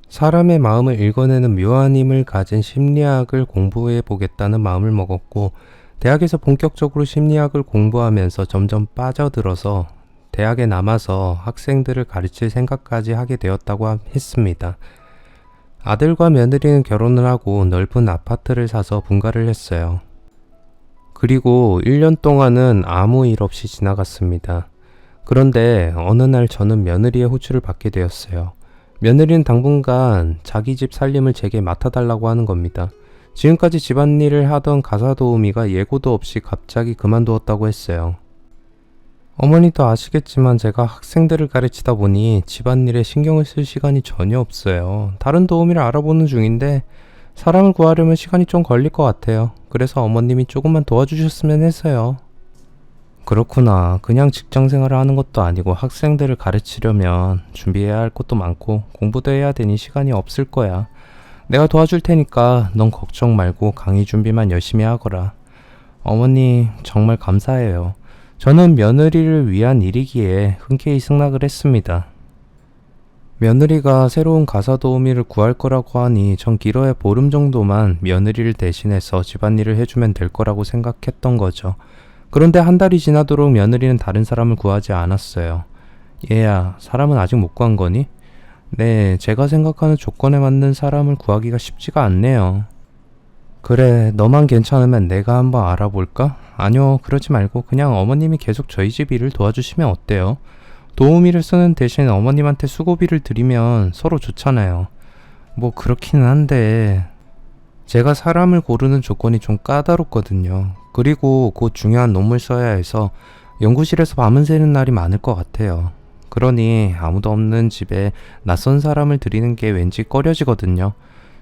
사람의 마음을 읽어내는 묘한 힘을 가진 심리학을 공부해 보겠다는 마음을 먹었고, 대학에서 본격적으로 심리학을 공부하면서 점점 빠져들어서 대학에 남아서 학생들을 가르칠 생각까지 하게 되었다고 했습니다. 아들과 며느리는 결혼을 하고 넓은 아파트를 사서 분가를 했어요. 그리고 1년 동안은 아무 일 없이 지나갔습니다. 그런데 어느 날 저는 며느리의 호출을 받게 되었어요. 며느리는 당분간 자기 집 살림을 제게 맡아달라고 하는 겁니다. 지금까지 집안일을 하던 가사도우미가 예고도 없이 갑자기 그만두었다고 했어요. 어머니도 아시겠지만 제가 학생들을 가르치다 보니 집안일에 신경을 쓸 시간이 전혀 없어요. 다른 도우미를 알아보는 중인데 사람을 구하려면 시간이 좀 걸릴 것 같아요. 그래서 어머님이 조금만 도와주셨으면 해서요. 그렇구나. 그냥 직장생활을 하는 것도 아니고 학생들을 가르치려면 준비해야 할 것도 많고 공부도 해야 되니 시간이 없을 거야. 내가 도와줄 테니까 넌 걱정 말고 강의 준비만 열심히 하거라. 어머니 정말 감사해요. 저는 며느리를 위한 일이기에 흔쾌히 승낙을 했습니다. 며느리가 새로운 가사도우미를 구할 거라고 하니 전 길어야 보름 정도만 며느리를 대신해서 집안일을 해주면 될 거라고 생각했던 거죠. 그런데 한 달이 지나도록 며느리는 다른 사람을 구하지 않았어요. 얘야, 사람은 아직 못 구한 거니? 네, 제가 생각하는 조건에 맞는 사람을 구하기가 쉽지가 않네요. 그래, 너만 괜찮으면 내가 한번 알아볼까? 아니요, 그러지 말고 그냥 어머님이 계속 저희 집 일을 도와주시면 어때요? 도우미를 쓰는 대신 어머님한테 수고비를 드리면 서로 좋잖아요. 뭐 그렇기는 한데 제가 사람을 고르는 조건이 좀 까다롭거든요. 그리고 곧 중요한 논문 써야 해서 연구실에서 밤을 새는 날이 많을 것 같아요. 그러니 아무도 없는 집에 낯선 사람을 들이는 게 왠지 꺼려지거든요.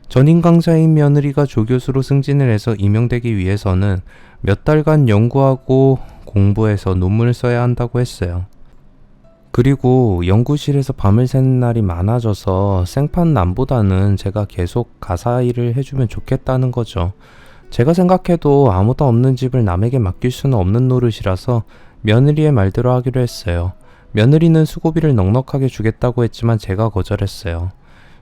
전임 강사인 며느리가 조교수로 승진을 해서 임용되기 위해서는 몇 달간 연구하고 공부해서 논문을 써야 한다고 했어요. 그리고 연구실에서 밤을 새는 날이 많아져서 생판 남보다는 제가 계속 가사 일을 해주면 좋겠다는 거죠. 제가 생각해도 아무도 없는 집을 남에게 맡길 수는 없는 노릇이라서 며느리의 말대로 하기로 했어요. 며느리는 수고비를 넉넉하게 주겠다고 했지만 제가 거절했어요.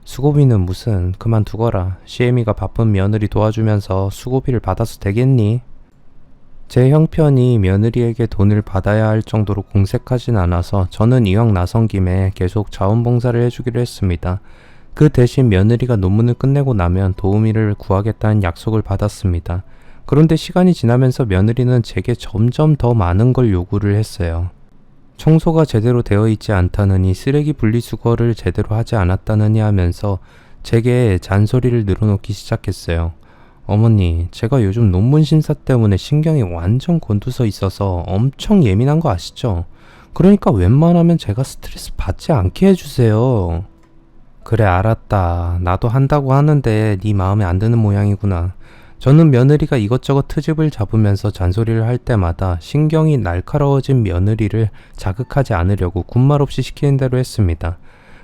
수고비는 무슨, 그만두거라. 시애미가 바쁜 며느리 도와주면서 수고비를 받아서 되겠니? 제 형편이 며느리에게 돈을 받아야 할 정도로 공색하진 않아서 저는 이왕 나선 김에 계속 자원봉사를 해주기로 했습니다. 그 대신 며느리가 논문을 끝내고 나면 도우미를 구하겠다는 약속을 받았습니다. 그런데 시간이 지나면서 며느리는 제게 점점 더 많은 걸 요구를 했어요. 청소가 제대로 되어 있지 않다느니, 쓰레기 분리수거를 제대로 하지 않았다느니 하면서 제게 잔소리를 늘어놓기 시작했어요. 어머니, 제가 요즘 논문 심사 때문에 신경이 완전 곤두서 있어서 엄청 예민한 거 아시죠? 그러니까 웬만하면 제가 스트레스 받지 않게 해주세요. 그래, 알았다. 나도 한다고 하는데 네 마음에 안 드는 모양이구나. 저는 며느리가 이것저것 트집을 잡으면서 잔소리를 할 때마다 신경이 날카로워진 며느리를 자극하지 않으려고 군말 없이 시키는 대로 했습니다.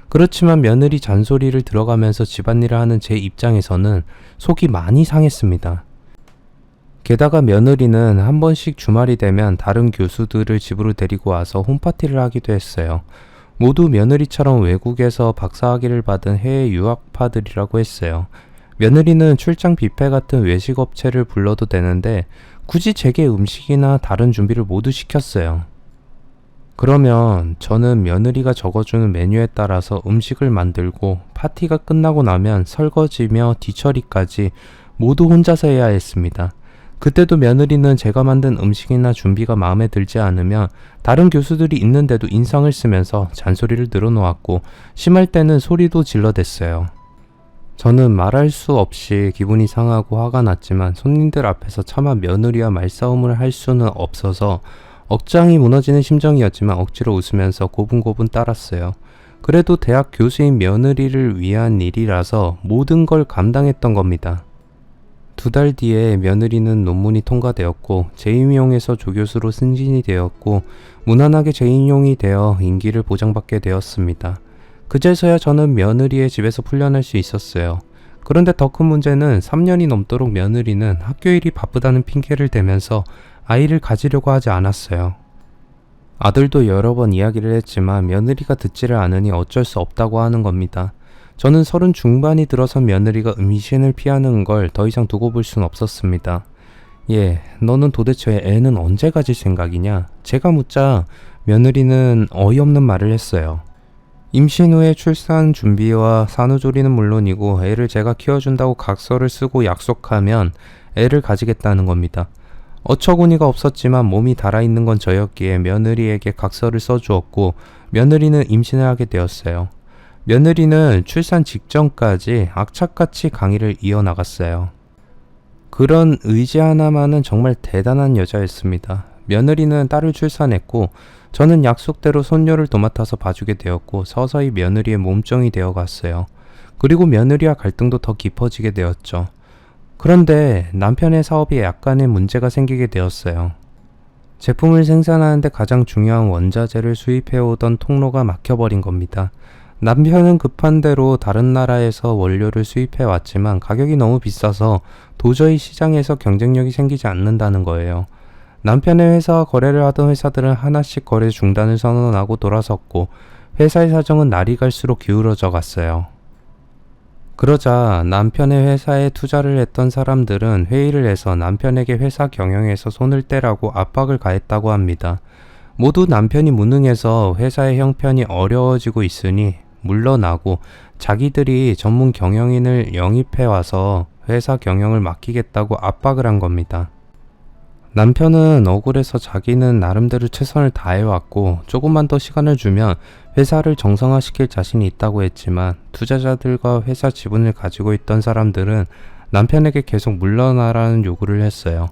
그렇지만 며느리 잔소리를 들어가면서 집안일을 하는 제 입장에서는 속이 많이 상했습니다. 게다가 며느리는 한 번씩 주말이 되면 다른 교수들을 집으로 데리고 와서 홈파티를 하기도 했어요. 모두 며느리처럼 외국에서 박사학위를 받은 해외 유학파들이라고 했어요. 며느리는 출장 뷔페 같은 외식 업체를 불러도 되는데 굳이 제게 음식이나 다른 준비를 모두 시켰어요. 그러면 저는 며느리가 적어주는 메뉴에 따라서 음식을 만들고 파티가 끝나고 나면 설거지며 뒤처리까지 모두 혼자서 해야 했습니다. 그때도 며느리는 제가 만든 음식이나 준비가 마음에 들지 않으면 다른 교수들이 있는데도 인상을 쓰면서 잔소리를 늘어놓았고 심할 때는 소리도 질러댔어요. 저는 말할 수 없이 기분이 상하고 화가 났지만 손님들 앞에서 차마 며느리와 말싸움을 할 수는 없어서 억장이 무너지는 심정이었지만 억지로 웃으면서 고분고분 따랐어요. 그래도 대학 교수인 며느리를 위한 일이라서 모든 걸 감당했던 겁니다. 2달 뒤에 며느리는 논문이 통과되었고 재임용에서 조교수로 승진이 되었고 무난하게 재임용이 되어 임기를 보장받게 되었습니다. 그제서야 저는 며느리의 집에서 풀려날 수 있었어요. 그런데 더 큰 문제는 3년이 넘도록 며느리는 학교 일이 바쁘다는 핑계를 대면서 아이를 가지려고 하지 않았어요. 아들도 여러 번 이야기를 했지만 며느리가 듣지를 않으니 어쩔 수 없다고 하는 겁니다. 저는 30 중반이 들어선 며느리가 임신을 피하는 걸 더 이상 두고 볼 순 없었습니다. 너는 도대체 애는 언제 가질 생각이냐? 제가 묻자 며느리는 어이없는 말을 했어요. 임신 후에 출산 준비와 산후조리는 물론이고 애를 제가 키워준다고 각서를 쓰고 약속하면 애를 가지겠다는 겁니다. 어처구니가 없었지만 몸이 달아있는 건 저였기에 며느리에게 각서를 써주었고 며느리는 임신을 하게 되었어요. 며느리는 출산 직전까지 악착같이 강의를 이어나갔어요. 그런 의지 하나만은 정말 대단한 여자였습니다. 며느리는 딸을 출산했고 저는 약속대로 손녀를 도맡아서 봐주게 되었고 서서히 며느리의 몸종이 되어갔어요. 그리고 며느리와 갈등도 더 깊어지게 되었죠. 그런데 남편의 사업에 약간의 문제가 생기게 되었어요. 제품을 생산하는데 가장 중요한 원자재를 수입해오던 통로가 막혀버린 겁니다. 남편은 급한 대로 다른 나라에서 원료를 수입해왔지만 가격이 너무 비싸서 도저히 시장에서 경쟁력이 생기지 않는다는 거예요. 남편의 회사와 거래를 하던 회사들은 하나씩 거래 중단을 선언하고 돌아섰고 회사의 사정은 날이 갈수록 기울어져 갔어요. 그러자 남편의 회사에 투자를 했던 사람들은 회의를 해서 남편에게 회사 경영에서 손을 떼라고 압박을 가했다고 합니다. 모두 남편이 무능해서 회사의 형편이 어려워지고 있으니 물러나고 자기들이 전문 경영인을 영입해와서 회사 경영을 맡기겠다고 압박을 한 겁니다. 남편은 억울해서 자기는 나름대로 최선을 다해왔고 조금만 더 시간을 주면 회사를 정상화시킬 자신이 있다고 했지만 투자자들과 회사 지분을 가지고 있던 사람들은 남편에게 계속 물러나라는 요구를 했어요.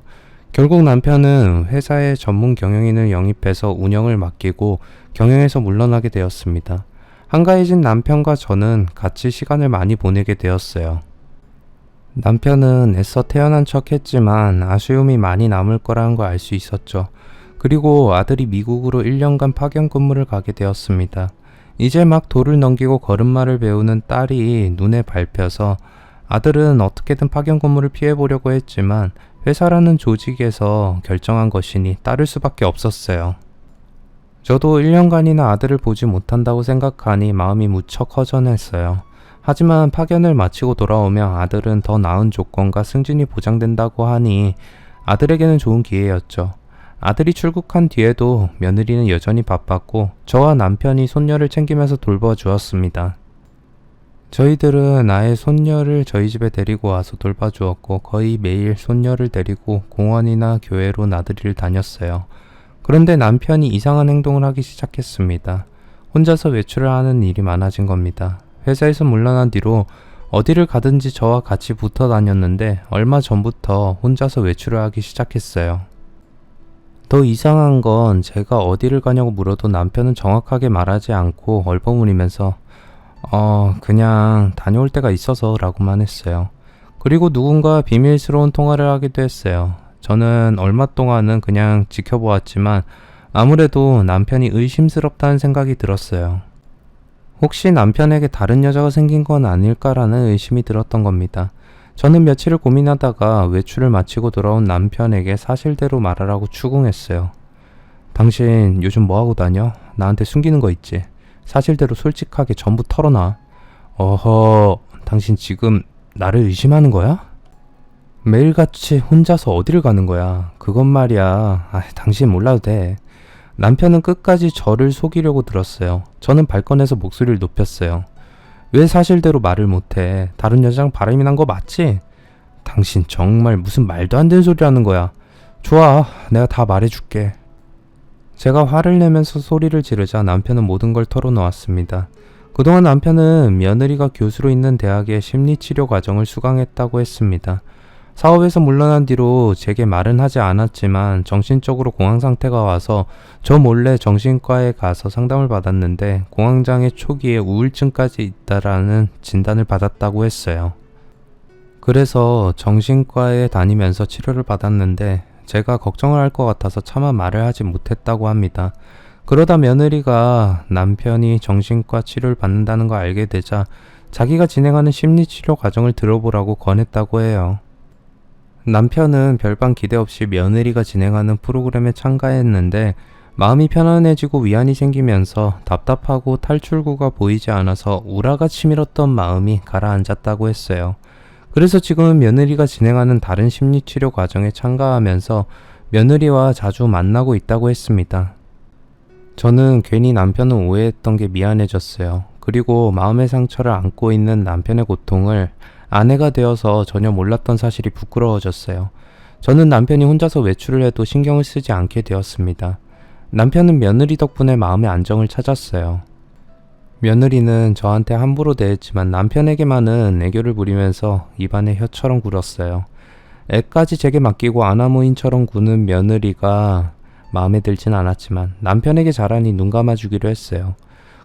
결국 남편은 회사에 전문 경영인을 영입해서 운영을 맡기고 경영에서 물러나게 되었습니다. 한가해진 남편과 저는 같이 시간을 많이 보내게 되었어요. 남편은 애써 태어난 척 했지만 아쉬움이 많이 남을 거라는 걸 알 수 있었죠. 그리고 아들이 미국으로 1년간 파견 근무를 가게 되었습니다. 이제 막 돌을 넘기고 걸음마를 배우는 딸이 눈에 밟혀서 아들은 어떻게든 파견 근무를 피해보려고 했지만 회사라는 조직에서 결정한 것이니 따를 수밖에 없었어요. 저도 1년간이나 아들을 보지 못한다고 생각하니 마음이 무척 허전했어요. 하지만 파견을 마치고 돌아오면 아들은 더 나은 조건과 승진이 보장된다고 하니 아들에게는 좋은 기회였죠. 아들이 출국한 뒤에도 며느리는 여전히 바빴고 저와 남편이 손녀를 챙기면서 돌봐주었습니다. 저희들은 아예 손녀를 저희 집에 데리고 와서 돌봐주었고 거의 매일 손녀를 데리고 공원이나 교회로 나들이를 다녔어요. 그런데 남편이 이상한 행동을 하기 시작했습니다. 혼자서 외출을 하는 일이 많아진 겁니다. 회사에서 물러난 뒤로 어디를 가든지 저와 같이 붙어 다녔는데 얼마 전부터 혼자서 외출을 하기 시작했어요. 더 이상한 건 제가 어디를 가냐고 물어도 남편은 정확하게 말하지 않고 얼버무리면서 그냥 다녀올 때가 있어서 라고만 했어요. 그리고 누군가 비밀스러운 통화를 하기도 했어요. 저는 얼마 동안은 그냥 지켜보았지만 아무래도 남편이 의심스럽다는 생각이 들었어요. 혹시 남편에게 다른 여자가 생긴 건 아닐까라는 의심이 들었던 겁니다. 저는 며칠을 고민하다가 외출을 마치고 돌아온 남편에게 사실대로 말하라고 추궁했어요. 당신 요즘 뭐하고 다녀? 나한테 숨기는 거 있지? 사실대로 솔직하게 전부 털어놔. 당신 지금 나를 의심하는 거야? 매일같이 혼자서 어디를 가는 거야? 그건 말이야. 당신 몰라도 돼. 남편은 끝까지 저를 속이려고 들었어요. 저는 발끈해서 목소리를 높였어요. 왜 사실대로 말을 못해? 다른 여자랑 바람이 난 거 맞지? 당신 정말 무슨 말도 안 되는 소리 하는 거야. 좋아, 내가 다 말해줄게. 제가 화를 내면서 소리를 지르자 남편은 모든 걸 털어놓았습니다. 그동안 남편은 며느리가 교수로 있는 대학의 심리치료 과정을 수강했다고 했습니다. 사업에서 물러난 뒤로 제게 말은 하지 않았지만 정신적으로 공황 상태가 와서 저 몰래 정신과에 가서 상담을 받았는데 공황장애 초기에 우울증까지 있다라는 진단을 받았다고 했어요. 그래서 정신과에 다니면서 치료를 받았는데 제가 걱정을 할 것 같아서 차마 말을 하지 못했다고 합니다. 그러다 며느리가 남편이 정신과 치료를 받는다는 걸 알게 되자 자기가 진행하는 심리치료 과정을 들어보라고 권했다고 해요. 남편은 별반 기대 없이 며느리가 진행하는 프로그램에 참가했는데 마음이 편안해지고 위안이 생기면서 답답하고 탈출구가 보이지 않아서 우라가 치밀었던 마음이 가라앉았다고 했어요. 그래서 지금은 며느리가 진행하는 다른 심리치료 과정에 참가하면서 며느리와 자주 만나고 있다고 했습니다. 저는 괜히 남편을 오해했던 게 미안해졌어요. 그리고 마음의 상처를 안고 있는 남편의 고통을 아내가 되어서 전혀 몰랐던 사실이 부끄러워졌어요. 저는 남편이 혼자서 외출을 해도 신경을 쓰지 않게 되었습니다. 남편은 며느리 덕분에 마음의 안정을 찾았어요. 며느리는 저한테 함부로 대했지만 남편에게만은 애교를 부리면서 입안에 혀처럼 굴었어요. 애까지 제게 맡기고 아나무인처럼 구는 며느리가 마음에 들진 않았지만 남편에게 잘하니 눈 감아주기로 했어요.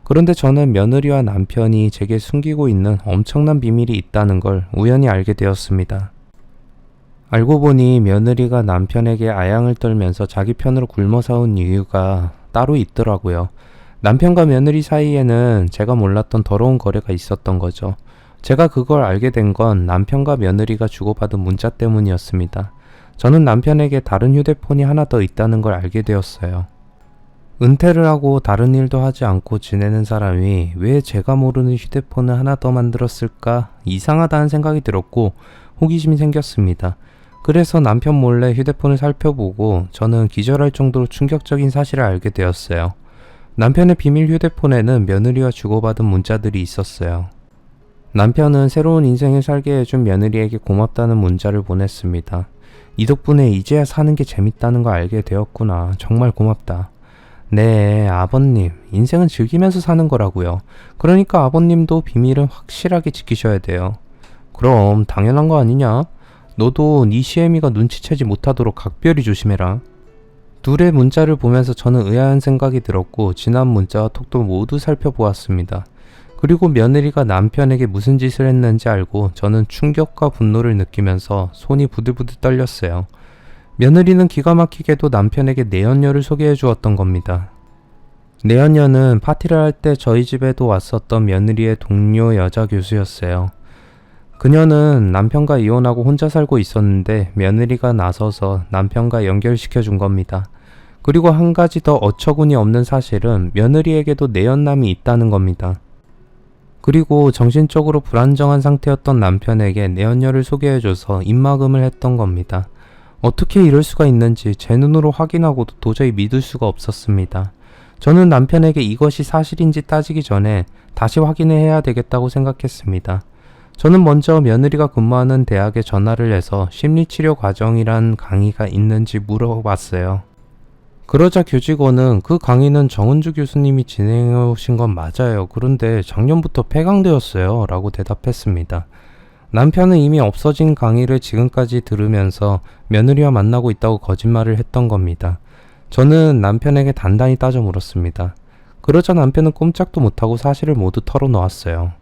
그런데 저는 며느리와 남편이 제게 숨기고 있는 엄청난 비밀이 있다는 걸 우연히 알게 되었습니다. 알고 보니 며느리가 남편에게 아양을 떨면서 자기 편으로 굶어 사온 이유가 따로 있더라고요. 남편과 며느리 사이에는 제가 몰랐던 더러운 거래가 있었던 거죠. 제가 그걸 알게 된 건 남편과 며느리가 주고받은 문자 때문이었습니다. 저는 남편에게 다른 휴대폰이 하나 더 있다는 걸 알게 되었어요. 은퇴를 하고 다른 일도 하지 않고 지내는 사람이 왜 제가 모르는 휴대폰을 하나 더 만들었을까 이상하다는 생각이 들었고 호기심이 생겼습니다. 그래서 남편 몰래 휴대폰을 살펴보고 저는 기절할 정도로 충격적인 사실을 알게 되었어요. 남편의 비밀 휴대폰에는 며느리와 주고받은 문자들이 있었어요. 남편은 새로운 인생을 살게 해준 며느리에게 고맙다는 문자를 보냈습니다. 이 덕분에 이제야 사는 게 재밌다는 걸 알게 되었구나. 정말 고맙다. 네, 아버님. 인생은 즐기면서 사는 거라고요. 그러니까 아버님도 비밀은 확실하게 지키셔야 돼요. 그럼 당연한 거 아니냐? 너도 네 시애미가 눈치채지 못하도록 각별히 조심해라. 둘의 문자를 보면서 저는 의아한 생각이 들었고 지난 문자와 톡도 모두 살펴보았습니다. 그리고 며느리가 남편에게 무슨 짓을 했는지 알고 저는 충격과 분노를 느끼면서 손이 부들부들 떨렸어요. 며느리는 기가 막히게도 남편에게 내연녀를 소개해 주었던 겁니다. 내연녀는 파티를 할 때 저희 집에도 왔었던 며느리의 동료 여자 교수였어요. 그녀는 남편과 이혼하고 혼자 살고 있었는데 며느리가 나서서 남편과 연결시켜 준 겁니다. 그리고 한 가지 더 어처구니 없는 사실은 며느리에게도 내연남이 있다는 겁니다. 그리고 정신적으로 불안정한 상태였던 남편에게 내연녀를 소개해줘서 입막음을 했던 겁니다. 어떻게 이럴 수가 있는지 제 눈으로 확인하고도 도저히 믿을 수가 없었습니다. 저는 남편에게 이것이 사실인지 따지기 전에 다시 확인을 해야 되겠다고 생각했습니다. 저는 먼저 며느리가 근무하는 대학에 전화를 해서 심리치료 과정이란 강의가 있는지 물어봤어요. 그러자 교직원은 그 강의는 정은주 교수님이 진행해 오신 건 맞아요. 그런데 작년부터 폐강되었어요. 라고 대답했습니다. 남편은 이미 없어진 강의를 지금까지 들으면서 며느리와 만나고 있다고 거짓말을 했던 겁니다. 저는 남편에게 단단히 따져 물었습니다. 그러자 남편은 꼼짝도 못하고 사실을 모두 털어놓았어요.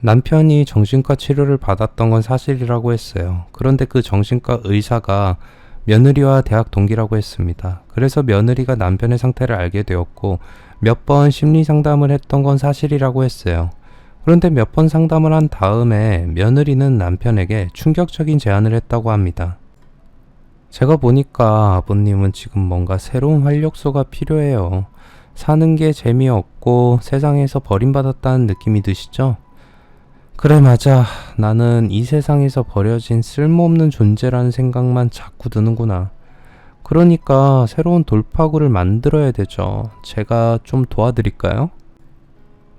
남편이 정신과 치료를 받았던 건 사실이라고 했어요. 그런데 그 정신과 의사가 며느리와 대학 동기라고 했습니다. 그래서 며느리가 남편의 상태를 알게 되었고 몇 번 심리 상담을 했던 건 사실이라고 했어요. 그런데 몇 번 상담을 한 다음에 며느리는 남편에게 충격적인 제안을 했다고 합니다. 제가 보니까 아버님은 지금 뭔가 새로운 활력소가 필요해요. 사는 게 재미없고 세상에서 버림받았다는 느낌이 드시죠? 그래, 맞아. 나는 이 세상에서 버려진 쓸모없는 존재라는 생각만 자꾸 드는구나. 그러니까 새로운 돌파구를 만들어야 되죠. 제가 좀 도와드릴까요?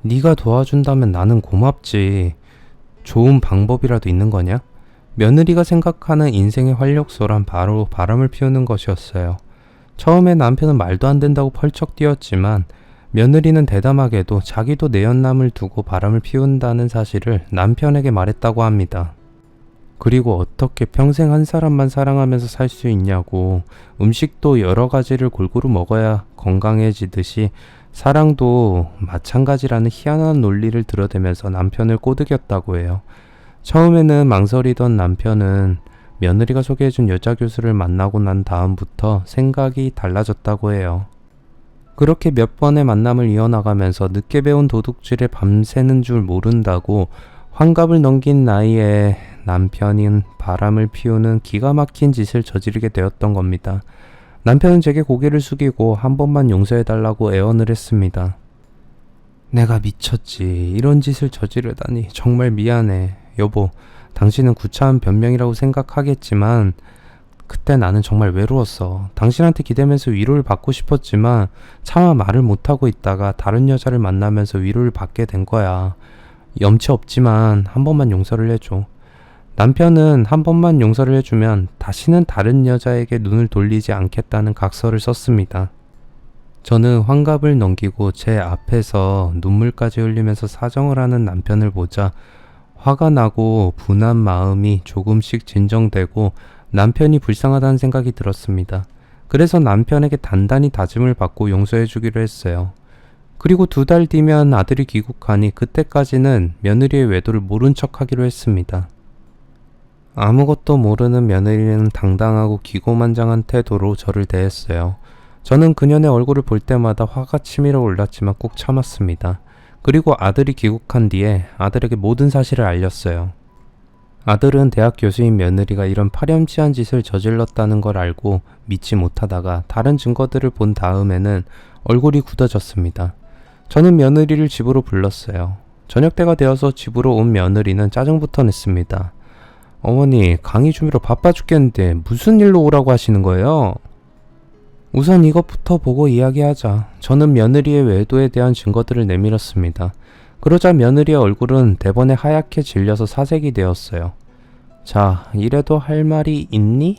네가 도와준다면 나는 고맙지. 좋은 방법이라도 있는 거냐? 며느리가 생각하는 인생의 활력소란 바로 바람을 피우는 것이었어요. 처음에 남편은 말도 안 된다고 펄쩍 뛰었지만 며느리는 대담하게도 자기도 내연남을 두고 바람을 피운다는 사실을 남편에게 말했다고 합니다. 그리고 어떻게 평생 한 사람만 사랑하면서 살 수 있냐고, 음식도 여러 가지를 골고루 먹어야 건강해지듯이 사랑도 마찬가지라는 희한한 논리를 들어대면서 남편을 꼬드겼다고 해요. 처음에는 망설이던 남편은 며느리가 소개해준 여자 교수를 만나고 난 다음부터 생각이 달라졌다고 해요. 그렇게 몇 번의 만남을 이어나가면서 늦게 배운 도둑질에 밤새는 줄 모른다고 환갑을 넘긴 나이에 남편인 바람을 피우는 기가 막힌 짓을 저지르게 되었던 겁니다. 남편은 제게 고개를 숙이고 한 번만 용서해달라고 애원을 했습니다. 내가 미쳤지. 이런 짓을 저지르다니 정말 미안해. 여보, 당신은 구차한 변명이라고 생각하겠지만 그때 나는 정말 외로웠어. 당신한테 기대면서 위로를 받고 싶었지만 차마 말을 못하고 있다가 다른 여자를 만나면서 위로를 받게 된 거야. 염치 없지만 한 번만 용서를 해줘. 남편은 한 번만 용서를 해주면 다시는 다른 여자에게 눈을 돌리지 않겠다는 각서를 썼습니다. 저는 환갑을 넘기고 제 앞에서 눈물까지 흘리면서 사정을 하는 남편을 보자 화가 나고 분한 마음이 조금씩 진정되고 남편이 불쌍하다는 생각이 들었습니다. 그래서 남편에게 단단히 다짐을 받고 용서해 주기로 했어요. 그리고 2달 뒤면 아들이 귀국하니 그때까지는 며느리의 외도를 모른 척 하기로 했습니다. 아무것도 모르는 며느리는 당당하고 기고만장한 태도로 저를 대했어요. 저는 그녀의 얼굴을 볼 때마다 화가 치밀어 올랐지만 꾹 참았습니다. 그리고 아들이 귀국한 뒤에 아들에게 모든 사실을 알렸어요. 아들은 대학 교수인 며느리가 이런 파렴치한 짓을 저질렀다는 걸 알고 믿지 못하다가 다른 증거들을 본 다음에는 얼굴이 굳어졌습니다. 저는 며느리를 집으로 불렀어요. 저녁 때가 되어서 집으로 온 며느리는 짜증부터 냈습니다. 어머니, 강의 준비로 바빠 죽겠는데 무슨 일로 오라고 하시는 거예요? 우선 이것부터 보고 이야기하자. 저는 며느리의 외도에 대한 증거들을 내밀었습니다. 그러자 며느리의 얼굴은 대번에 하얗게 질려서 사색이 되었어요. 자, 이래도 할 말이 있니?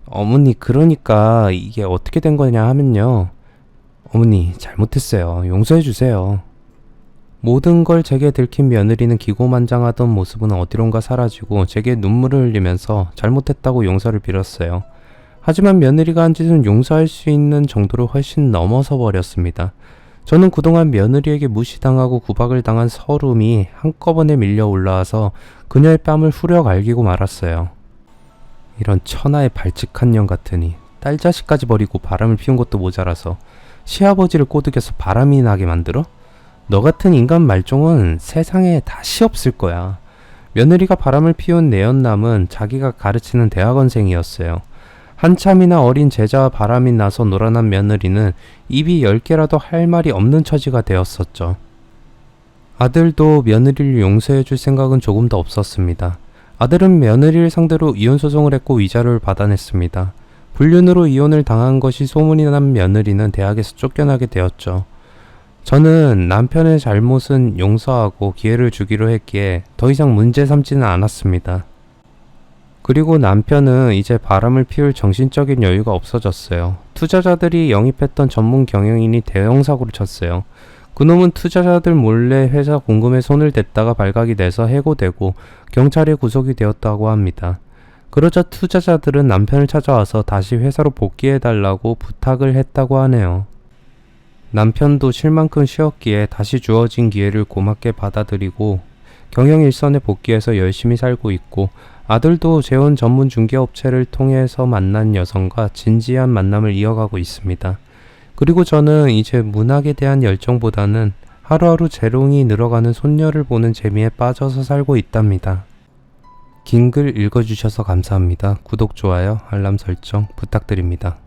어머니, 그러니까 이게 어떻게 된 거냐 하면요. 어머니, 잘못했어요. 용서해 주세요. 모든 걸 제게 들킨 며느리는 기고만장하던 모습은 어디론가 사라지고 제게 눈물을 흘리면서 잘못했다고 용서를 빌었어요. 하지만 며느리가 한 짓은 용서할 수 있는 정도로 훨씬 넘어서 버렸습니다. 저는 그동안 며느리에게 무시당하고 구박을 당한 서름이 한꺼번에 밀려 올라와서 그녀의 뺨을 후려 갈기고 말았어요. 이런 천하의 발칙한 년 같으니 딸 자식까지 버리고 바람을 피운 것도 모자라서 시아버지를 꼬드겨서 바람이 나게 만들어? 너 같은 인간 말종은 세상에 다시 없을 거야. 며느리가 바람을 피운 내연남은 자기가 가르치는 대학원생이었어요. 한참이나 어린 제자와 바람이 나서 놀아난 며느리는 입이 10개라도 할 말이 없는 처지가 되었었죠. 아들도 며느리를 용서해 줄 생각은 조금도 없었습니다. 아들은 며느리를 상대로 이혼소송을 했고 위자료를 받아냈습니다. 불륜으로 이혼을 당한 것이 소문이 난 며느리는 대학에서 쫓겨나게 되었죠. 저는 남편의 잘못은 용서하고 기회를 주기로 했기에 더 이상 문제 삼지는 않았습니다. 그리고 남편은 이제 바람을 피울 정신적인 여유가 없어졌어요. 투자자들이 영입했던 전문 경영인이 대형 사고를 쳤어요. 그놈은 투자자들 몰래 회사 공금에 손을 댔다가 발각이 돼서 해고되고 경찰에 구속이 되었다고 합니다. 그러자 투자자들은 남편을 찾아와서 다시 회사로 복귀해달라고 부탁을 했다고 하네요. 남편도 쉴 만큼 쉬었기에 다시 주어진 기회를 고맙게 받아들이고 경영 일선에 복귀해서 열심히 살고 있고 아들도 재혼 전문 중개업체를 통해서 만난 여성과 진지한 만남을 이어가고 있습니다. 그리고 저는 이제 문학에 대한 열정보다는 하루하루 재롱이 늘어가는 손녀를 보는 재미에 빠져서 살고 있답니다. 긴 글 읽어주셔서 감사합니다. 구독, 좋아요, 알람 설정 부탁드립니다.